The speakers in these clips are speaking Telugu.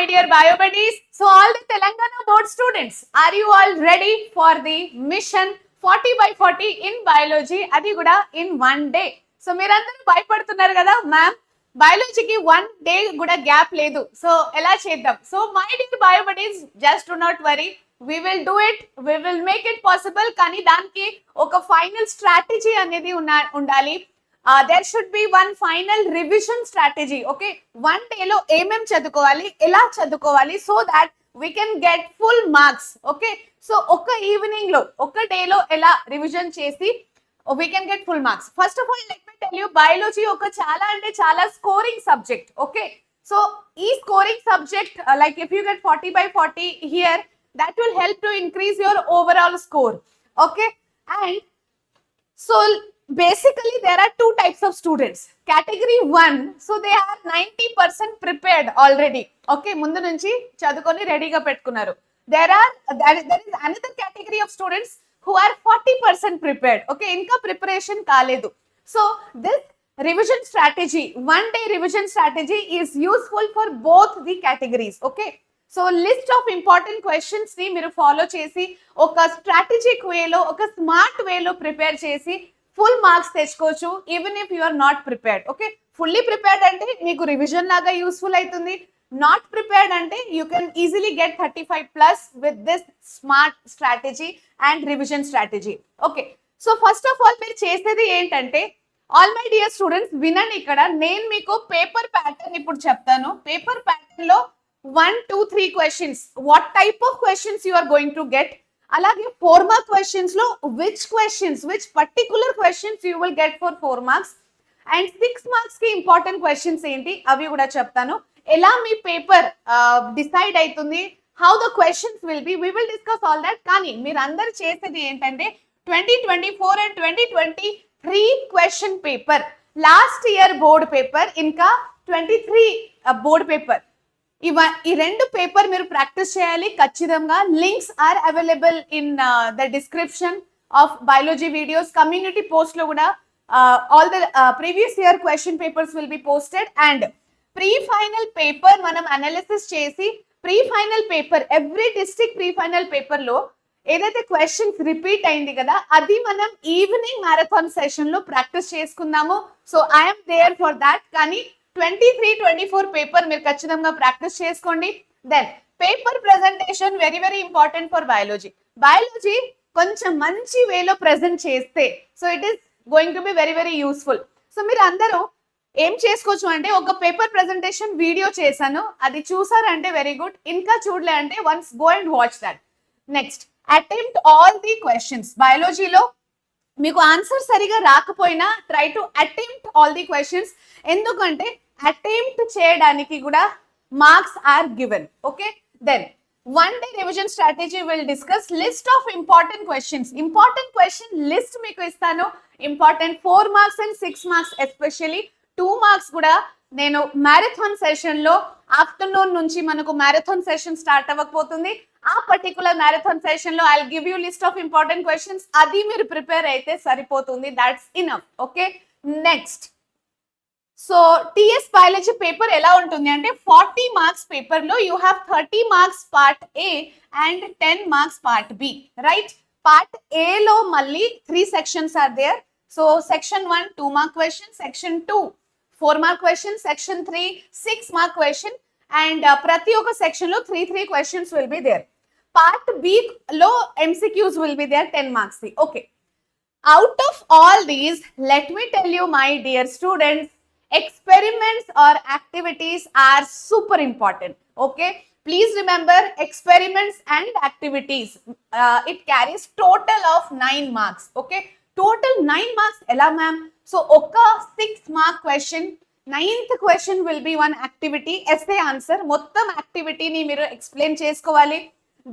my dear bio buddies. So all the Telangana board students, are you all ready for the mission 40 by 40 in biology? Adi kuda in one day. So మీరందరూ భయపడుతున్నారు కదా మ్యామ్ బయాలజీకి వన్ డే కూడా గ్యాప్ లేదు సో ఎలా చేద్దాం so my dear bio buddies just do not worry we will do it, we will make it possible. కానీ దానికి ఒక ఫైనల్ స్ట్రాటజీ అనేది ఉండాలి. There should be one final revision strategy. Okay, one day lo ఏమేం చదువుకోవాలి ఎలా చదువుకోవాలి so that we can get full marks. Okay, so ఒక ఈవినింగ్ లో ఒక డే లో ఎలా రివిజన్ చేసి we can get full marks. First of all, let me tell you, biology ఒక చాలా అంటే చాలా స్కోరింగ్ సబ్జెక్ట్. Okay, so ఈ scoring subject like if you get 40 by 40 here, that will help to increase your overall score. Okay, and so basically there are two types of students. Category 1, so they are 90% prepared already. Okay, ముందు నుంచి చదువుకొని రెడీగా పెట్టుకున్నారు. There is another category of students who are 40% prepared. Okay, ఇంకా ప్రిపరేషన్ కాలేదు. So this revision strategy, one day revision strategy is useful for both the categories. Okay, so list of important questions ని మీరు ఫాలో చేసి ఒక స్ట్రాటజిక్ వేలో ఒక స్మార్ట్ వేలో ప్రిపేర్ చేసి ఫుల్ మార్క్స్ తెచ్చుకోవచ్చు even if you are not prepared. Okay, fully prepared అంటే మీకు రివిజన్ లాగా యూస్ఫుల్ అవుతుంది. నాట్ ప్రిపేర్డ్ అంటే you can easily get 35+ with this smart strategy and revision strategy. Okay, so first of all మీరు చేసేది ఏంటంటే, ఆల్ మై డియర్ స్టూడెంట్స్ వినండి, ఇక్కడ నేను మీకు పేపర్ ప్యాటర్న్ ఇప్పుడు చెప్తాను. పేపర్ ప్యాటర్న్ లో 1, 2, 3 questions. What type of questions you are going to get? అలాగే 4 mark questions లో which particular questions you will get for 4 marks and 6 marks కి important questions ఏంటి అవి కూడా చెప్తాను. ఎలా మీ పేపర్ డిసైడ్ అవుతుంది, how the questions will be, we will discuss all that. కానీ మీరు అందరు చేసేది ఏంటంటే 2024 and 2023 question paper, last year board paper ఇంకా 23 బోర్డ్ పేపర్, ఈ రెండు పేపర్ మీరు ప్రాక్టీస్ చేయాలి ఖచ్చితంగా. Links are available in the description of biology videos. Community post లో కూడా all the previous year question papers will be posted. And pre final paper మనం అనాలిసిస్ చేసి pre final paper every district pre final paper లో ఏదైతే క్వశ్చన్స్ రిపీట్ అయింది కదా అది మనం ఈవినింగ్ మ్యారథాన్ సెషన్ లో ప్రాక్టీస్ చేసుకుందాము. So I'm there for that. కానీ 23-24 పేపర్ మీరు ఖచ్చితంగా ప్రాక్టీస్ చేసుకోండి. Then paper presentation very very important for biology. Biology కొంచెం మంచి వేలో ప్రెజెంట్ చేస్తే so it is going to be very very useful. So మీరు అందరూ ఏం చేసుకోవచ్చు అంటే, ఒక పేపర్ ప్రెజెంటేషన్ వీడియో చేశాను, అది చూసారంటే వెరీ గుడ్, ఇంకా చూడలే అంటే once go and watch that. Next, attempt all the questions. బయాలజీలో మీకు ఆన్సర్ సరిగా రాకపోయినా try to attempt all the questions, ఎందుకంటే అటెంప్ట్ చేయడానికి కూడా marks are given. Okay, then one day revision strategy will discuss list of important questions. Important question list మీకు ఇస్తాను. Important 4 marks and 6 marks, especially 2 marks కూడా నేను మ్యారథాన్ సెషన్ లో ఆఫ్టర్నూన్ నుంచి మనకు మ్యారథాన్ సెషన్ స్టార్ట్ అవ్వకపోతుంది. ఆ పర్టికులర్ మ్యారథాన్ సెషన్ లో I give you list of important questions. అది మీరు ప్రిపేర్ అయితే సరిపోతుంది, that's enough. Okay, next, so TS biology paper ఎలా ఉంటుంది అంటే 40 మార్క్స్ పేపర్ లో you have 30 marks part A and 10 marks part B. Right, part A లో మళ్ళీ 3 sections are there. So section 1 2 mark question, section 2 4 mark question, section 3 6 mark question and ప్రతి ఒక్క సెక్షన్ లో 3 questions will be there. Part B లో MCQs will be there 10 marks. Okay, out of all these, let me tell you my dear students, experiments or activities are super important. Okay, please remember experiments and activities, it carries total of 9 marks. Okay, total 9 marks ela ma'am. So oka 6 mark question, 9th question will be one activity, essay answer, mottam activity ni మీరు explain చేసుకోవాలి.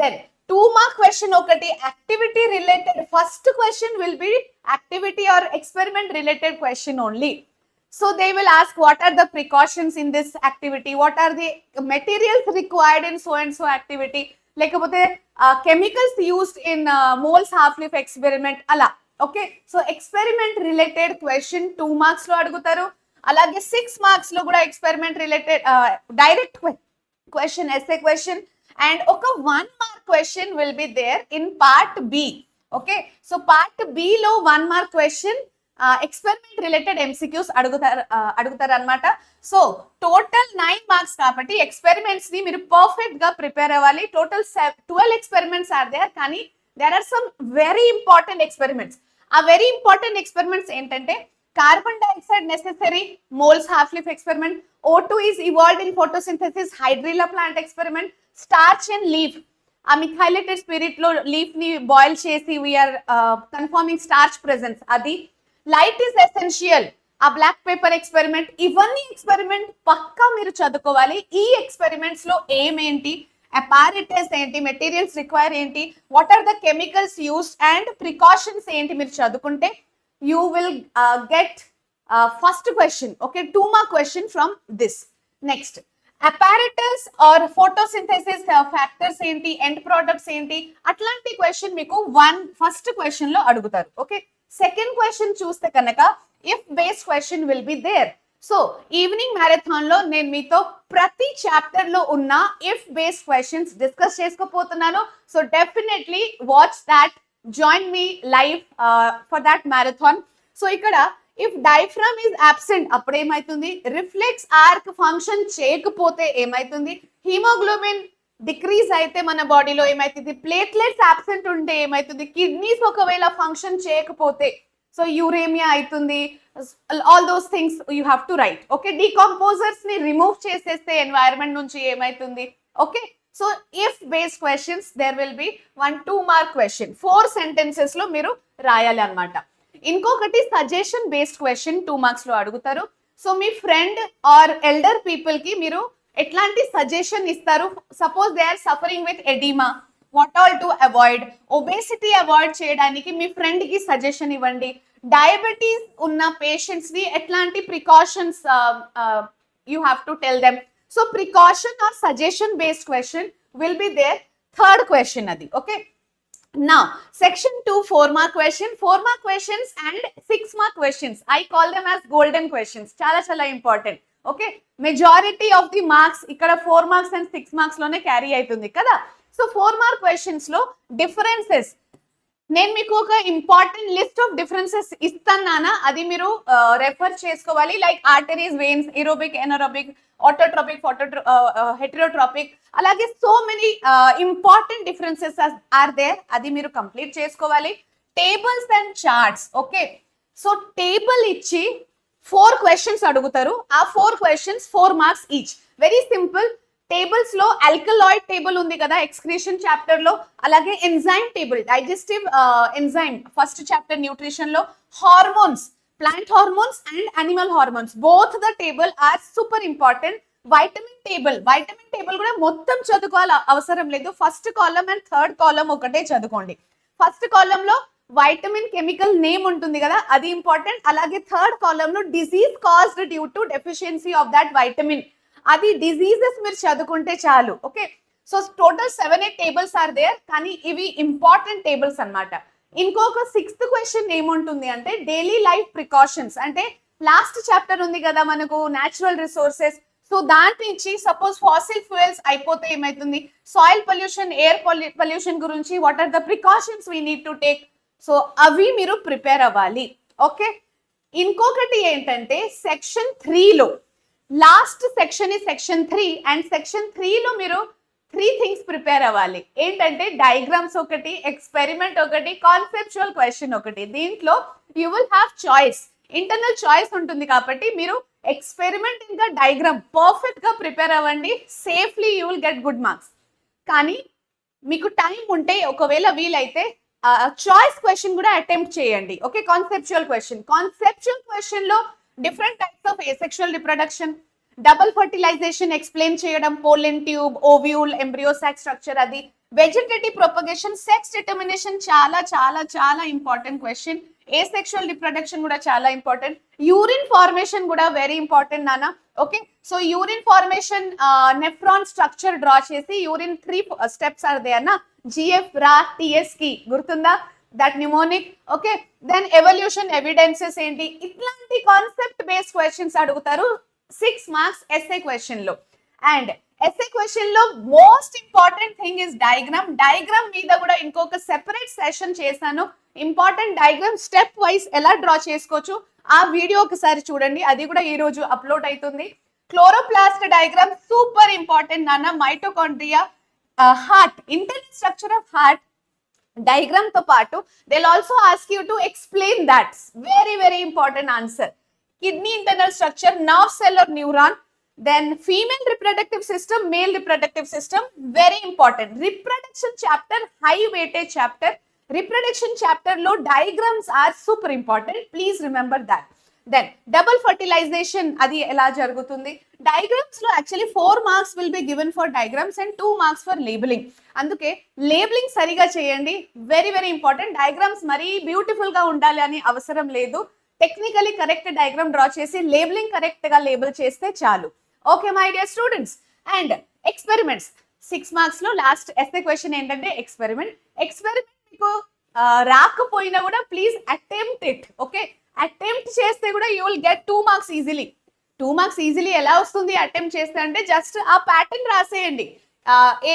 Then 2 mark question okati activity related, first question will be activity or experiment related question only. So they will ask what are the precautions in this activity, what are the materials required in so and so activity, lekapothe chemicals used in moles half life experiment ala. Okay, so experiment related question 2 marks lo adugutaru. అలాగే 6 మార్క్స్ లో కూడా experiment related direct question SA question and ఒక 1 mark question will be there in part B. Okay, so part B లో 1 mark question experiment related MCQs అడుగుతారు అనమాట. సో టోటల్ 9 మార్క్స్ కాబట్టి ఎక్స్పెరిమెంట్స్ ని మీరు పర్ఫెక్ట్ గా ప్రిపేర్ అవ్వాలి. టోటల్ 12 ఎక్స్పెరిమెంట్స్ ఆర్ దేర్, కానీ there are some very important experiments. ఆ వెరీ ఇంపార్టెంట్ ఎక్స్పెరిమెంట్స్ ఏంటంటే carbon dioxide necessary Moll's half leaf experiment, O2 is evolved in photosynthesis, hydrilla plant experiment, starch and leaf. ఆ మిథైలేటెడ్ స్పిరిట్ లో లీఫ్ ని బాయిల్ చేసి వీఆర్ కన్ఫర్మింగ్ స్టార్చ్ ప్రెసెన్స్, అది లైట్ ఈస్ ఎసెన్షియల్, ఆ బ్లాక్ పేపర్ ఎక్స్పెరిమెంట్. ఇవన్నీ ఎక్స్పెరిమెంట్ పక్కా మీరు చదువుకోవాలి. ఈ ఎక్స్పెరిమెంట్స్ లో ఏమేంటి, అపారిటస్ ఏంటి, మెటీరియల్స్ రిక్వైర్ ఏంటి, what are the chemicals used and precautions ఏంటి మీరు చదువుకుంటే you will get first question. Okay, 2 mark question from this. Next apparatus or photosynthesis factors ఏంటి, ఎండ్ ప్రొడక్ట్స్ ఏంటి, అట్లాంటి క్వశ్చన్ మీకు ఫస్ట్ క్వశ్చన్ లో అడుగుతారు. ఓకే, సెకండ్ క్వశ్చన్ చూస్తే కనుక if based question will be there. So evening marathon లో నేను మీతో ప్రతి చాప్టర్ లో ఉన్న ఇఫ్ బేస్డ్ క్వశ్చన్స్ డిస్కస్ చేసుకోపోతున్నాను. So definitely watch that, join me live for that marathon. So ఇక్కడ ఇఫ్ డైఫ్రమ్ ఈజ్ అబ్సెంట్ అప్పుడు ఏమైతుంది, రిఫ్లెక్స్ ఆర్క్ ఫంక్షన్ చేయకపోతే ఏమైతుంది, హిమోగ్లోబిన్ డిక్రీజ్ అయితే మన బాడీలో ఏమైతుంది, ప్లేట్లెట్స్ అబ్సెంట్ ఉంటే ఏమైతుంది, కిడ్నీస్ ఒకవేళ ఫంక్షన్ చేయకపోతే సో యూరేమియా అవుతుంది. All those things you have to write. Okay, decomposers ని రిమూవ్ చేసేస్తే ఎన్వైరన్మెంట్ నుంచి ఏమైతుంది. Okay, so if based questions there will be 1-2 mark question 4 sentences లో మీరు రాయాలి అనమాట. ఇంకొకటి సజెషన్ బేస్డ్ క్వశ్చన్ 2 మార్క్స్ లో అడుగుతారు. సో మీ ఫ్రెండ్ ఆర్ ఎల్డర్ పీపుల్ కి మీరు ఎట్లాంటి సజెషన్ ఇస్తారు, suppose they are suffering with edema, what all to avoid, obesity avoid చేయడానికి మీ ఫ్రెండ్ కి సజెషన్ ఇవ్వండి. డయాబెటీస్ ఉన్న పేషెంట్స్ ని ఎట్లాంటి precautions you have to tell them. So precaution or suggestion based question will be there, third question అది. Okay, now section 2 4 mark question, 4 mark questions and 6 mark questions. I call them as golden questions, చాలా చాలా important. Okay, majority of the marks ఇక్కడ 4 మార్క్స్ అండ్ 6 మార్క్స్ లోనే క్యారీ అవుతుంది కదా. సో 4 మార్క్ క్వశ్చన్స్ లో డిఫరెన్సెస్ నేను మీకు ఒక ఇంపార్టెంట్ లిస్ట్ ఆఫ్ డిఫరెన్సెస్ ఇస్తాను, అది మీరు రెఫర్ చేసుకోవాలి. Like arteries, veins, aerobic, anaerobic, autotrophic, heterotrophic, అలాగే so many important differences are there, అది మీరు కంప్లీట్ చేసుకోవాలి. Tables and charts. Okay, so table ఇచ్చి 4 క్వశ్చన్స్ అడుగుతారు, ఆ 4 questions 4 marks each. Very simple. Tables లో ఆల్కలాయిడ్ టేబుల్ ఉంది కదా ఎక్స్క్రీషన్ చాప్టర్ లో, అలాగే enzyme table, digestive enzyme first chapter nutrition లో, hormones, plant hormones and animal hormones, both the table are super important. Vitamin table కూడా మొత్తం చదువుకోవాలి అవసరం లేదు, first column and third column ఒకటే చదువుకోండి. ఫస్ట్ కాలమ్ లో వైటమిన్ కెమికల్ నేమ్ ఉంటుంది కదా, అది ఇంపార్టెంట్. అలాగే థర్డ్ కాలమ్ లో disease caused due to deficiency of that vitamin, అది డిజీజెస్ మీరు చదువుకుంటే చాలు. Okay, so total 7-8 tables are there, కానీ ఇవి ఇంపార్టెంట్ టేబుల్స్ అన్నమాట. ఇంకొక 6th క్వశ్చన్ ఏముంటుంది అంటే డైలీ లైఫ్ ప్రికాషన్స్. అంటే లాస్ట్ చాప్టర్ ఉంది కదా మనకు న్యాచురల్ రిసోర్సెస్, సో దాని నుంచి సపోజ్ ఫాసిల్ ఫ్యూయల్స్ అయిపోతే ఏమైతుంది, సాయిల్ పొల్యూషన్, ఎయిర్ పొల్యూషన్ గురించి what are the precautions we need to take, so అవి మీరు ప్రిపేర్ అవ్వాలి. ఓకే, ఇంకొకటి ఏంటంటే సెక్షన్ 3 లో లాస్ట్ సెక్షన్ ఈ సెక్షన్ 3 అండ్ సెక్షన్ 3 లో మీరు 3 థింగ్స్ ప్రిపేర్ అవ్వాలి. ఏంటంటే డయాగ్రామ్స్ ఒకటి, ఎక్స్పెరిమెంట్ ఒకటి, కాన్సెప్చువల్ క్వశ్చన్ ఒకటి. దీంట్లో you will have choice, internal choice ఉంటుంది కాబట్టి మీరు ఎక్స్పెరిమెంట్ ఇంకా డయాగ్రామ్ పర్ఫెక్ట్ గా ప్రిపేర్ అవ్వండి, safely you will get good marks. కానీ మీకు టైం ఉంటే ఒకవేళ వీలైతే చాయిస్ క్వశ్చన్ కూడా అటెంప్ట్ చేయండి. ఓకే, కాన్సెప్చువల్ క్వశ్చన్ లో different types of asexual reproduction, double fertilization explain చేయడం, pollen tube, ovule, embryo sac structure, అది వెజిటేటివ్ ప్రొపగేషన్, సెక్స్ డిటర్మినేషన్ చాలా చాలా చాలా ఇంపార్టెంట్ క్వశ్చన్. ఏసెక్షువల్ రిప్రొడక్షన్ కూడా చాలా ఇంపార్టెంట్. యూరిన్ ఫార్మేషన్ కూడా వెరీ ఇంపార్టెంట్ నాన్న. Okay, so urine formation nephron structure draw చేసి యూరిన్ 3 స్టెప్స్ ఆర్ దే అన్న, జిఎఫ్, రా, టిఎస్ కి గుర్తుందా, that mnemonic. Okay, then evolution evidences ఏంటి, ఇట్లాంటి కాన్సెప్ట్ బేస్డ్ క్వశ్చన్స్ అడుగుతారు 6 మార్క్స్ ఎస్ఏ క్వశ్చన్ లో. అండ్ ఎస్ఏ క్వశ్చన్ లో most important thing is diagram. Diagram మీద కూడా ఇంకొక సెపరేట్ సెషన్ చేశాను. ఇంపార్టెంట్ డయాగ్రామ్ స్టెప్ వైస్ ఎలా డ్రా చేసుకోవచ్చు ఆ వీడియో ఒకసారి చూడండి, అది కూడా ఈ రోజు అప్లోడ్ అవుతుంది. క్లోరోప్లాస్ట్ డయాగ్రామ్ సూపర్ ఇంపార్టెంట్ నాన్న. Mitochondria, heart, internal structure of heart diagram తో పాటు they will also ask you to explain that. Very important answer. Kidney internal structure, nerve cell or neuron, then female reproductive system, male reproductive system, very important. Reproduction chapter high weightage chapter. Reproduction chapter lo diagrams are super important, please remember that. Then double fertilization adi ela jarugutundi. Diagrams lo actually 4 marks will be given for diagrams and 2 marks for labeling. Anduke labeling sariga cheyandi, very important. Diagrams mari beautiful ga undali ani avasaram ledu. Technically correct diagram draw chesi labeling correct ga label cheste chalu. Okay my dear students. And experiments 6 marks లో లాస్ట్ ఎస్ఏ క్వశ్చన్ ఏంటంటే ఎక్స్పెరిమెంట్. మీకు రాకపోయినా కూడా please attempt it. Okay, attempt చేస్తే కూడా you will get 2 marks easily. 2 marks easily ఎలా వస్తుంది అటెంప్ట్ చేస్తే అంటే జస్ట్ ఆ ప్యాటర్న్ రాసేయండి.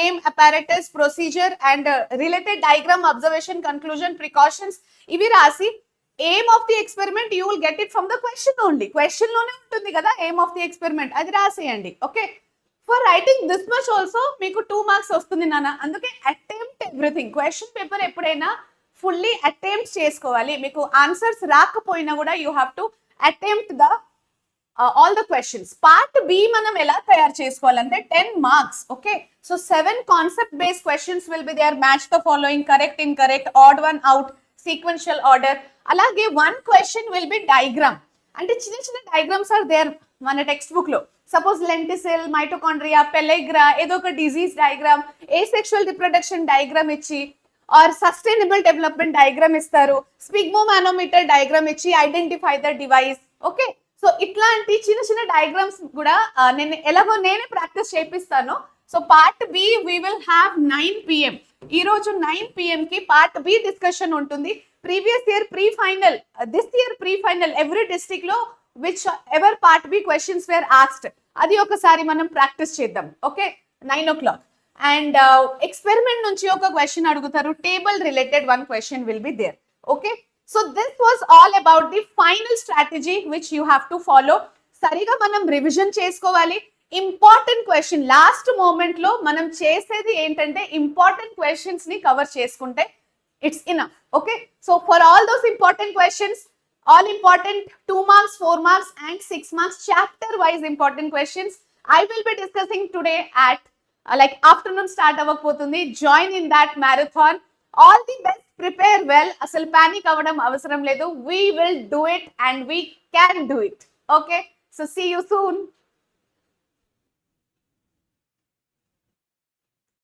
Aim, apparatus, procedure and related diagram, observation, conclusion, precautions ఇవి రాసి aim of the experiment you will get it from the question only. Question లోనే ఉంటుంది కదా aim of the experiment, అది రాసేయండి. Okay, for writing this much also మీకు 2 మార్క్స్ వస్తుంది నాన్న. అందుకే అటెంప్ట్ ఎవ్రీథింగ్. క్వశ్చన్ పేపర్ ఎప్పుడైనా ఫుల్లీ అటెంప్ట్ చేసుకోవాలి. మీకు ఆన్సర్స్ రాకపోయినా కూడా you have to attempt the all the questions. Part B మనం ఎలా తయారు చేసుకోవాలంటే 10 marks. Okay, so 7 concept based questions will be there. Match the following, correct, incorrect, odd one out, sequential order. అలాగే 1 క్వశ్చన్ విల్ బి డయాగ్రామ్. అంటే చిన్న డయాగ్రామ్స్ ఆర్ దేర్ మన టెక్స్ట్ బుక్ లో. సపోజ్ లెంటిసిల్, మైటోకాండ్రియా, పెలెగ్రా, ఏదో ఒక disease diagram, asexual reproduction diagram ఇచ్చి ఆర్ సస్టైనబుల్ డెవలప్మెంట్ డయాగ్రామ్ ఇస్తారు, స్పిగ్మోమానోమీటర్ డయాగ్రామ్ ఇచ్చి identify the device. Okay, so ఇట్లాంటి చిన్న డయాగ్రామ్స్ కూడా నేను ఎలాగో నేనే ప్రాక్టీస్ చేపిస్తాను. So part B we will have 9 PM. ఈ రోజు 9 PM కి పార్ట్ బి డిస్కషన్ ఉంటుంది. Previous year pre final, this year pre final every district లో whichever part B questions were asked అది ఒకసారి మనం ప్రాక్టీస్ చేద్దాం. Okay, 9 o'clock. అండ్ ఎక్స్పెరిమెంట్ నుంచి ఒక క్వశ్చన్ అడుగుతారు, table related 1 question will be there. Okay, so this was all about the final strategy which you have to follow. సరిగా మనం రివిజన్ చేసుకోవాలి. ఇంపార్టెంట్ క్వశ్చన్ లాస్ట్ మూమెంట్ లో మనం చేసేది ఏంటంటే ఇంపార్టెంట్ క్వశ్చన్స్ ని కవర్ చేసుకుంటే it's enough. Okay, so for all those important questions, all important 2 marks, 4 marks and 6 marks chapter wise important questions I will be discussing today at like afternoon start avvapotundi. Join in that marathon. All the best, prepare well, asal panic avadam avasaram ledu. We will do it and we can do it. Okay, so see you soon.